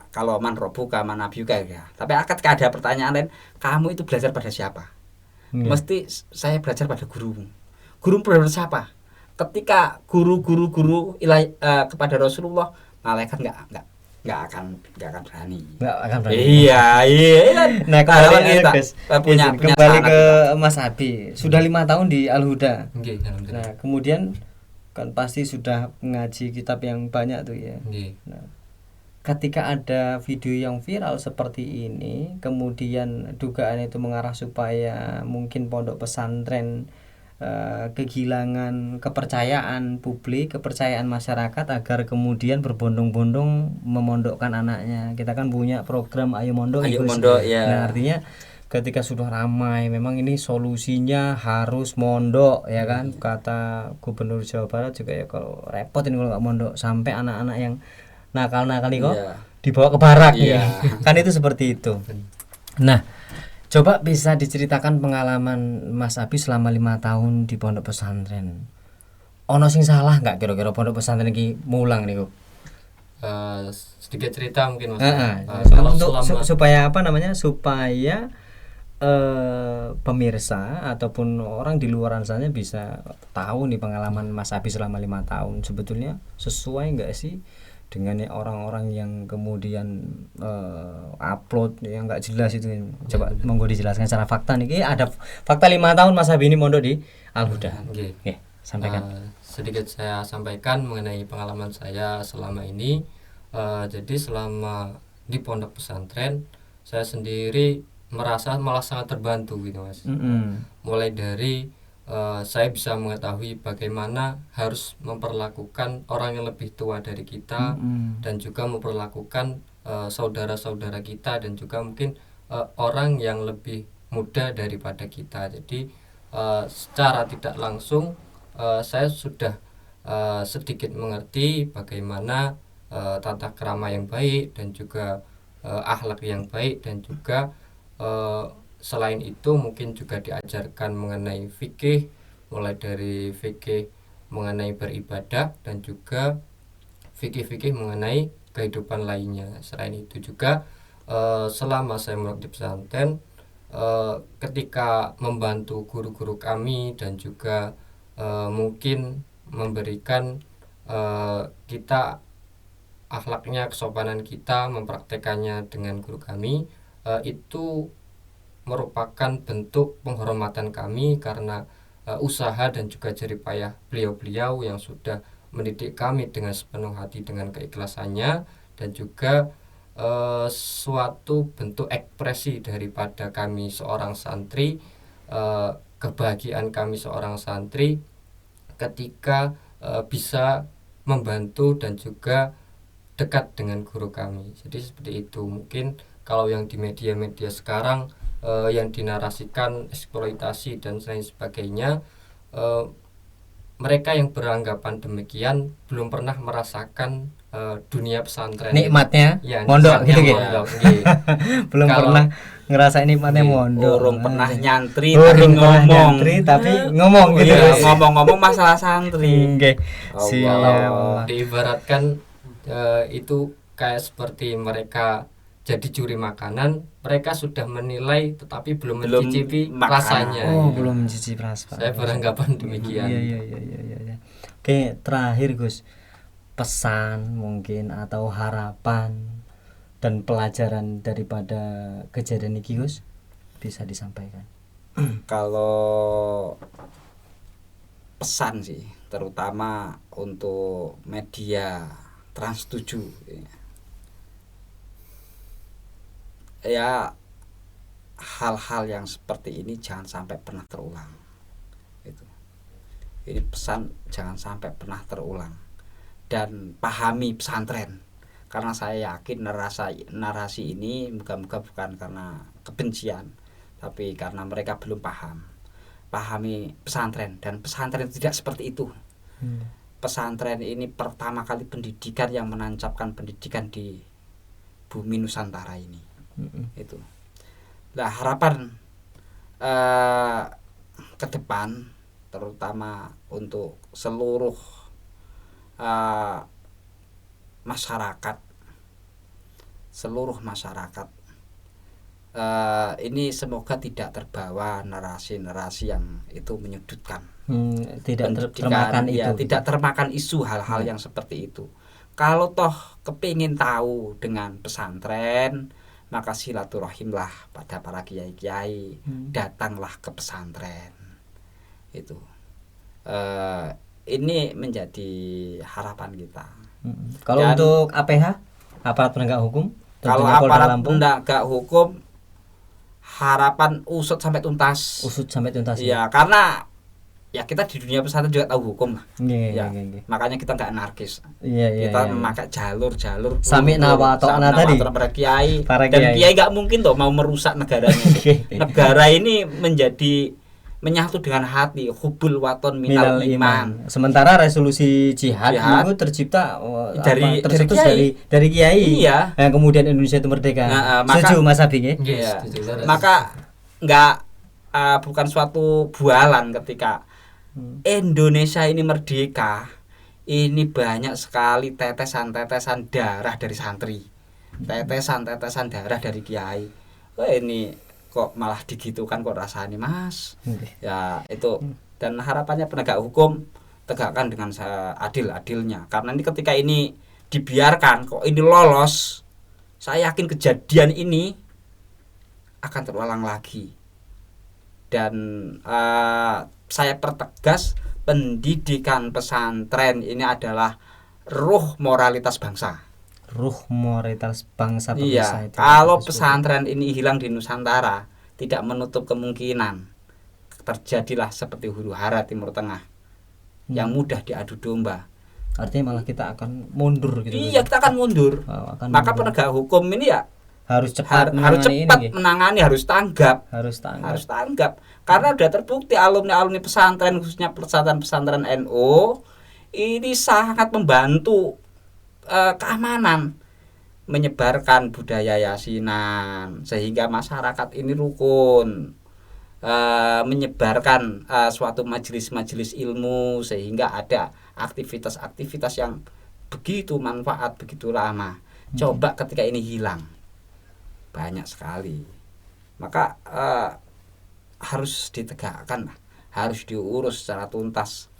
Speaker 1: kalau man robuka man nabiyuka ya. Tapi ketika ada pertanyaan lain, kamu itu belajar pada siapa? Mesti saya belajar pada guru. Guru pada siapa? Ketika guru kepada Rasulullah, malaikat nggak akan berani. Iya.
Speaker 2: Nah, kembali
Speaker 1: punya
Speaker 2: kembali ke Mas Abi. Sudah 5 tahun di Al-Huda.
Speaker 3: Nggih, alhamdulillah.
Speaker 2: Nah, kemudian kan pasti sudah ngaji kitab yang banyak tuh ya.
Speaker 3: Nggih.
Speaker 2: Nah, ketika ada video yang viral seperti ini, kemudian dugaan itu mengarah supaya mungkin pondok pesantren kehilangan kepercayaan publik, kepercayaan masyarakat agar kemudian berbondong-bondong memondokkan anaknya. Kita kan punya program Ayo Mondok.
Speaker 1: Ya.
Speaker 2: Nah, artinya ketika sudah ramai, memang ini solusinya harus mondok ya kan. Kata Gubernur Jawa Barat juga ya, kalau repot ini kalau nggak mondok, sampai anak-anak yang nakal-nakal nih kok dibawa ke barak ya. Kan itu seperti itu. Nah, coba bisa diceritakan pengalaman Mas Abi selama 5 tahun di pondok pesantren. Ono sing salah nggak kira-kira pondok pesantren iki mulang niku?
Speaker 3: Sedikit cerita mungkin Mas.
Speaker 2: Kalau untuk supaya apa namanya? Supaya pemirsa ataupun orang di luaran sana bisa tahu nih pengalaman Mas Abi selama 5 tahun sebetulnya sesuai nggak sih dengan orang-orang yang kemudian upload yang nggak jelas itu. Coba monggo dijelaskan secara fakta nih. Ada fakta 5 tahun Mas Abi ini mondok di Al-Huda.
Speaker 3: Oke,
Speaker 2: sampaikan.
Speaker 3: Sedikit saya sampaikan mengenai pengalaman saya selama ini. Jadi selama di pondok pesantren saya sendiri merasa malah sangat terbantu gitu Mas. Mulai dari saya bisa mengetahui bagaimana harus memperlakukan orang yang lebih tua dari kita, dan juga memperlakukan saudara-saudara kita, dan juga mungkin orang yang lebih muda daripada kita. Jadi secara tidak langsung saya sudah sedikit mengerti bagaimana tata krama yang baik dan juga akhlak yang baik, dan juga selain itu mungkin juga diajarkan mengenai fikih, mulai dari fikih mengenai beribadah dan juga fikih-fikih mengenai kehidupan lainnya. Selain itu juga selama saya mondok di pesantren, ketika membantu guru-guru kami dan juga mungkin memberikan kita akhlaknya, kesopanan kita, mempraktekannya dengan guru kami, itu merupakan bentuk penghormatan kami karena usaha dan juga jerih payah beliau-beliau yang sudah mendidik kami dengan sepenuh hati dengan keikhlasannya, dan juga suatu bentuk ekspresi daripada kami seorang santri, kebahagiaan kami seorang santri ketika bisa membantu dan juga dekat dengan guru kami. Jadi seperti itu. Mungkin kalau yang di media-media sekarang yang dinarasikan eksploitasi dan lain sebagainya, mereka yang beranggapan demikian belum pernah merasakan dunia pesantren
Speaker 2: nikmatnya
Speaker 3: ya,
Speaker 2: mondok
Speaker 3: nikmatnya
Speaker 2: gitu ya.
Speaker 3: mondok, nggih.
Speaker 2: Belum
Speaker 3: Kalau-
Speaker 2: pernah ngerasain nikmatnya mondok.
Speaker 1: Urung pernah nyantri tapi
Speaker 2: Urung pernah
Speaker 1: ngomong.
Speaker 2: nyantri tapi ngomong gitu.
Speaker 1: Iya,
Speaker 2: Gus.
Speaker 1: ngomong-ngomong masalah santri.
Speaker 2: Nggih.
Speaker 1: Allah.
Speaker 2: Siap.
Speaker 3: Kalau diibaratkan itu kayak seperti mereka jadi curi makanan, mereka sudah menilai tetapi belum
Speaker 1: Belum
Speaker 3: mencicipi
Speaker 1: makan.
Speaker 3: rasanya.
Speaker 2: Oh,
Speaker 3: gitu.
Speaker 2: belum mencicipi rasa.
Speaker 3: Saya beranggapan demikian.
Speaker 2: Iya. Oke, terakhir Gus. Pesan mungkin atau harapan dan pelajaran daripada kejadian ini Gus bisa disampaikan.
Speaker 1: Kalau pesan sih, terutama untuk media Trans 7 ya, hal-hal yang seperti ini jangan sampai pernah terulang. Ini pesan jangan sampai pernah terulang, dan pahami pesantren, karena saya yakin narasi ini moga-moga bukan karena kebencian, tapi karena mereka belum pahami pesantren, dan pesantren tidak seperti itu. Pesantren ini pertama kali pendidikan yang menancapkan pendidikan di bumi Nusantara ini. Itu. Nah, harapan ke depan, terutama untuk seluruh masyarakat, ini semoga tidak terbawa narasi-narasi yang itu menyudutkan.
Speaker 2: Tidak termakan
Speaker 1: ya,
Speaker 2: itu.
Speaker 1: tidak termakan isu hal-hal yang seperti itu. Kalau toh kepingin tahu dengan pesantren, maka silaturahimlah pada para kiai-kiai, datanglah ke pesantren. Itu ini menjadi harapan kita.
Speaker 2: Kalau
Speaker 1: Dan
Speaker 2: untuk APH, aparat penegak hukum,
Speaker 1: kalau
Speaker 2: tentunya Polda
Speaker 1: aparat
Speaker 2: Lampung,
Speaker 1: penegak hukum, harapan usut sampai tuntas.
Speaker 2: usut sampai tuntas.
Speaker 1: Iya, karena ya kita di dunia pesantren juga tahu hukum lah.
Speaker 2: Iya.
Speaker 1: Makanya kita nggak anarkis.
Speaker 2: Iya.
Speaker 1: Kita memakai jalur
Speaker 2: Sami nawa ta'na tadi.
Speaker 1: para kiai.
Speaker 2: Para
Speaker 1: Dan
Speaker 2: kiai.
Speaker 1: kiai nggak mungkin toh mau merusak negaranya. Negara ini menyatu dengan hati, hubul waton minal iman.
Speaker 2: Sementara resolusi jihad itu tercipta tercetus dari kiai.
Speaker 1: Iya.
Speaker 2: Yang kemudian Indonesia itu merdeka. Setuju Mas Abi nggih?
Speaker 1: Iya.
Speaker 3: Setuju.
Speaker 1: Maka nggak bukan suatu bualan ketika Indonesia ini merdeka. Ini banyak sekali tetesan-tetesan darah dari santri, tetesan-tetesan darah dari kiai. Wah, ini kok malah digitukan kok rasanya, Mas. Ya itu, dan harapannya penegak hukum tegakkan dengan adil-adilnya, karena ini ketika ini dibiarkan kok ini lolos, saya yakin kejadian ini akan terulang lagi. Dan saya pertegas, pendidikan pesantren ini adalah ruh moralitas bangsa.
Speaker 2: Ruh moralitas bangsa
Speaker 1: Iya, kalau pesantren ini hilang di Nusantara, tidak menutup kemungkinan terjadilah seperti huru-hara Timur Tengah yang mudah diadu domba.
Speaker 2: Artinya malah kita akan mundur gitu.
Speaker 1: Iya, kita akan mundur. Maka penegak hukum ini ya
Speaker 2: harus cepat
Speaker 1: menangani, harus tanggap. Karena sudah terbukti alumni pesantren, khususnya pesantren NU ini sangat membantu keamanan, menyebarkan budaya yasinan sehingga masyarakat ini rukun, menyebarkan suatu majelis-majelis ilmu sehingga ada aktivitas-aktivitas yang begitu manfaat, begitu lama. Coba ketika ini hilang, banyak sekali. Maka harus ditegakkan, harus diurus secara tuntas,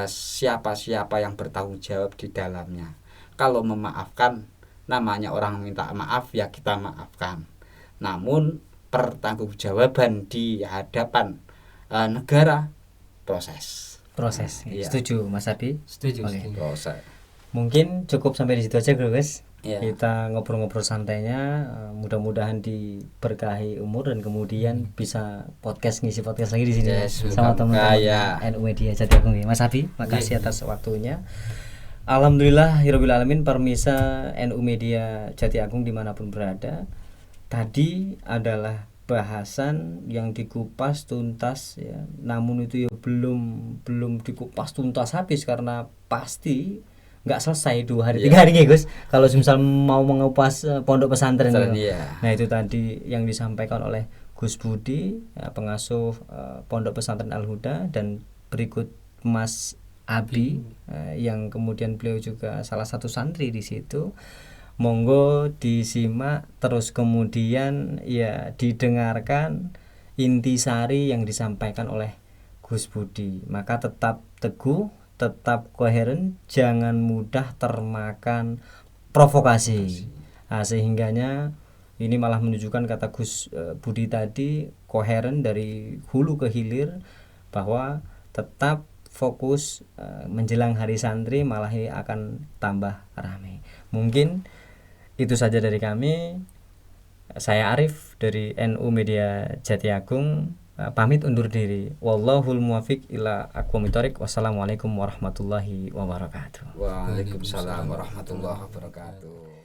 Speaker 1: siapa-siapa yang bertanggung jawab di dalamnya. Kalau memaafkan, namanya orang minta maaf, ya kita maafkan. Namun pertanggungjawaban di hadapan negara, proses.
Speaker 2: Iya. Setuju Mas Abi?
Speaker 3: Setuju.
Speaker 1: Proses.
Speaker 2: Mungkin cukup sampai di situ aja guys.
Speaker 1: Ya.
Speaker 2: Kita ngobrol-ngobrol santainya, mudah-mudahan diberkahi umur dan kemudian bisa ngisi podcast lagi di sini sama teman-teman NU Media Jati Agung. Mas Abi, makasih atas waktunya. Alhamdulillah hiraubil alamin permisa NU Media Jati Agung dimanapun berada. Tadi adalah bahasan yang dikupas tuntas ya, namun itu ya belum dikupas tuntas habis karena pasti nggak selesai 2 hari 3 hari ya Gus kalau misal mau mengupas pondok pesantren gitu. Nah itu tadi yang disampaikan oleh Gus Budi ya, pengasuh pondok pesantren Al-Huda, dan berikut Mas Abi yang kemudian beliau juga salah satu santri di situ. Monggo disimak terus kemudian ya didengarkan intisari yang disampaikan oleh Gus Budi. Maka tetap teguh, tetap koheren, jangan mudah termakan provokasi. Nah, sehingganya ini malah menunjukkan kata Gus Budi tadi koheren dari hulu ke hilir, bahwa tetap fokus menjelang hari santri malah akan tambah ramai. Mungkin itu saja dari kami. Saya Arif dari NU Media Jati Agung pamit undur diri. Wallahul muwaffiq ila aqwamit thoriq. Wassalamualaikum warahmatullahi wabarakatuh.
Speaker 1: Waalaikumsalam warahmatullahi wabarakatuh.